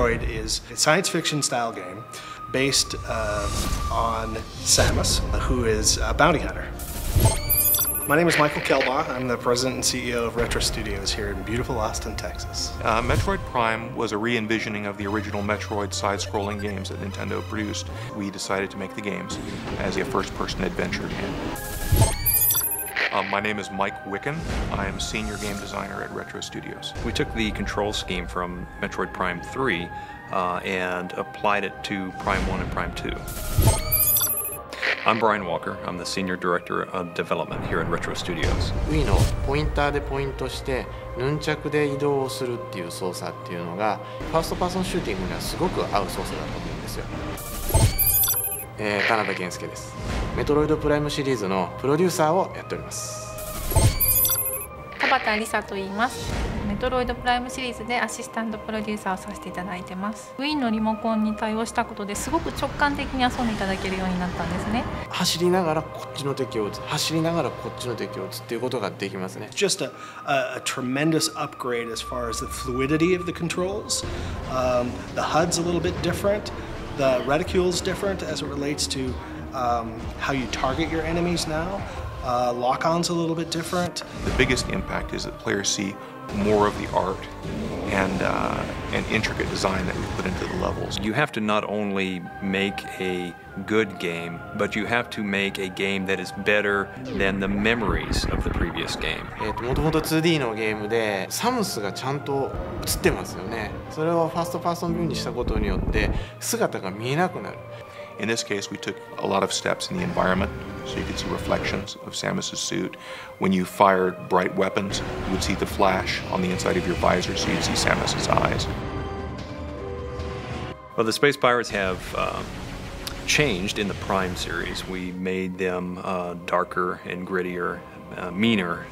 Metroid is a science fiction style game based on Samus, who is a bounty hunter. My name is Michael Kelbaugh. I'm the president and CEO of Retro Studios here in beautiful Austin, Texas. Metroid Prime was a re-envisioning of the original Metroid side-scrolling games that Nintendo produced. We decided to make the games as a first-person adventure game. My name is Mike Wicken. I am senior game designer at Retro Studios. We took the control scheme from Metroid Prime 3 and applied it to Prime 1 and Prime 2. I'm Brian Walker. I'm the Senior Director of Development here at Retro Studios. Wii のポインターでポイントしてヌンチャクで移動をするっていう操作っていうのがファーストパーソンシューティングにはすごく合う操作だと思うんですよ。田辺健介です。メトロイドプライムシリーズのプロデューサーをやっております。田畑理沙と言います。メトロイドプライムシリーズでアシスタントプロデューサーをさせていただいてます。Wii のリモコンに対応したことですごく直感的に遊んでいただけるようになったんですね。走りながらこっちの敵を撃つ、走りながらこっちの敵を撃つっていうことができますね。Just a tremendous upgrade as far as the fluidity of the controls. The HUD's a little bit different. The reticule's different as it relates to how you target your enemies now. Lock-on's a little bit different. The biggest impact is that players see more of the art and intricate design that we put into the levels. You have to not only make a good game, but you have to make a game that is better than the memories of the previous game. もともと 2D のゲームでサムスがちゃんと映ってますよね。それをファーストパーソンビューにしたことによって姿が見えなくなる。In this case, we took a lot of steps in the environment, so you could see reflections of Samus's suit. When you fired bright weapons, you would see the flash on the inside of your visor, so you'd see Samus's eyes. Well, the Space Pirates have changed in the Prime series. We made them darker and grittier, meaner.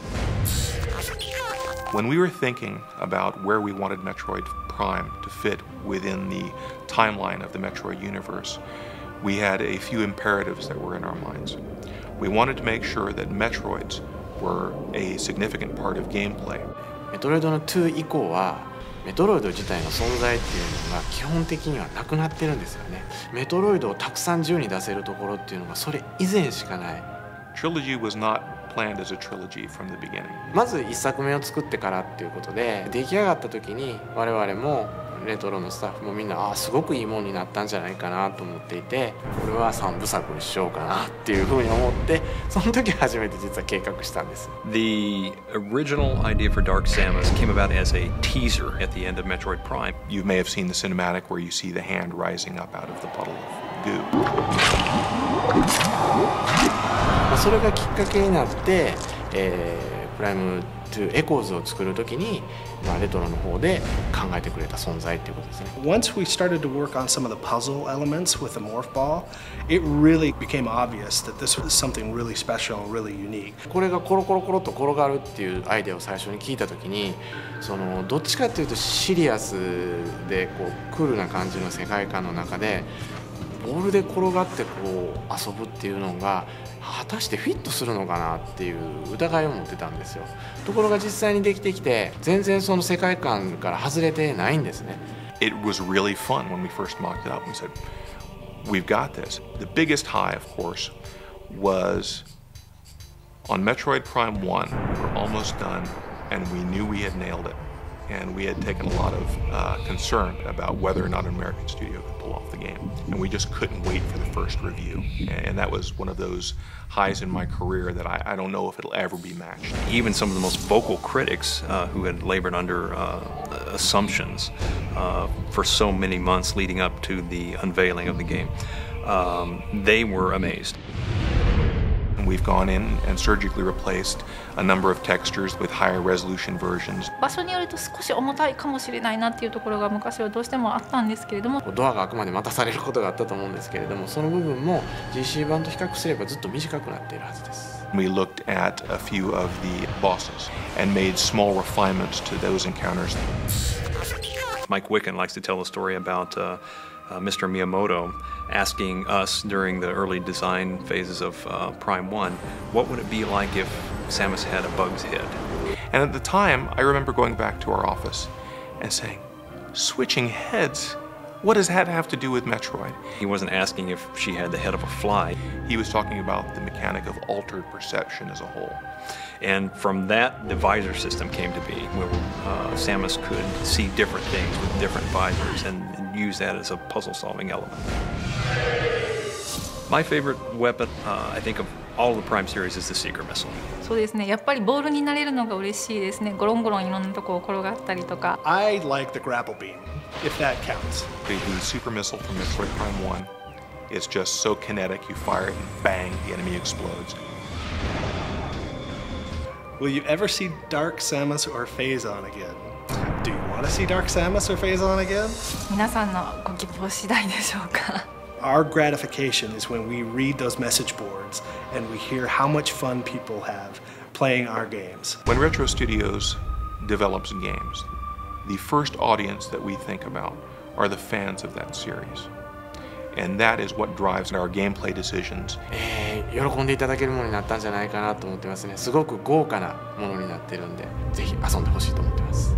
When we were thinking about where we wanted Metroid Prime to fit within the timeline of the Metroid universe, we had a few imperatives that were in our minds. We wanted to make sure that Metroids were a significant part of gameplay. メトロイドの2以降はメトロイド自体の存在っていうのが基本的にはなくなってるんですよね。メトロイドをたくさん自由に出せるところっていうのがそれ以前しかない。Trilogy was not planned as a trilogy from the beginning. まず1作目を作ってからっていうことで出来上がった時に我々もレトロのスタッフもみんなすごくいいものになったんじゃないかなと思っていて、これは3部作にしようかなっていうふうに思ってその時初めて実は計画したんです。The original idea for Dark Samus came about as a teaser at the end of Metroid Prime. You may have seen the cinematic where you see the hand rising up out of the puddle of goo. それがきっかけになって、プライム2エコーズを作るときに、レトロの方で考えてくれた存在っていうことですね。Once we started to work on some of the puzzle elements with the morph ball, it really became obvious that this was something really special and really unique. これがコロコロコロと転がるっていうアイデアを最初に聞いたときに、どっちかっていうとシリアスでクールな感じの世界観の中でボールで転がって遊ぶっていうのが果たしてフィットするのかなっていう疑いを持ってたんですよ。ところが実際にできてきて全然その世界観から外れてないんですね。It was really fun when we first mocked it up and said, "We've got this." The biggest high, of course, was on Metroid Prime 1. We're almost done, and we knew we had nailed it. And we had taken a lot of concern about whether or not an American studio could pull off the game. And we just couldn't wait for the first review. And that was one of those highs in my career that I don't know if it'll ever be matched. Even some of the most vocal critics who had labored under assumptions for so many months leading up to the unveiling of the game, they were amazed. We've gone in and surgically replaced a number of textures with higher resolution versions. 場所によると少し重たいかもしれないなっていうところが昔はどうしてもあったんですけれども、ドアが開くまで待たされることがあったと思うんですけれども、その部分も GC 版と比較すればずっと短くなっているはずです。We looked at a few of the bosses and made small refinements to those encounters. Mike Wicken likes to tell a story about Mr. Miyamoto asking us during the early design phases of Prime 1, what would it be like if Samus had a bug's head? And at the time, I remember going back to our office and saying, switching heads What does that have to do with Metroid? He wasn't asking if she had the head of a fly. He was talking about the mechanic of altered perception as a whole. And from that, the visor system came to be, where Samus could see different things with different visors and use that as a puzzle-solving element. My favorite weapon, I think, of all the Prime series is the Seeker Missile. そうですね。やっぱりボールになれるのが嬉しいですね。ゴロンゴロンいろんなとこを転がったりとか。I like the grapple beam, if that counts. The super missile from Metroid Prime 1 is just so kinetic, you fire it and bang, the enemy explodes. Will you ever see Dark Samus or Phazon again? Do you want to see Dark Samus or Phazon again? 皆さんのご希望次第でしょうか。Our gratification is when we read those message boards and we hear how much fun people have playing our games. When Retro Studios develops games, the first audience that we think about are the fans of that series. And that is what drives our gameplay decisions. 喜んでいただけるものになったんじゃないかなと思ってますね。すごく豪華なものになってるんで、ぜひ遊んでほしいと思ってます。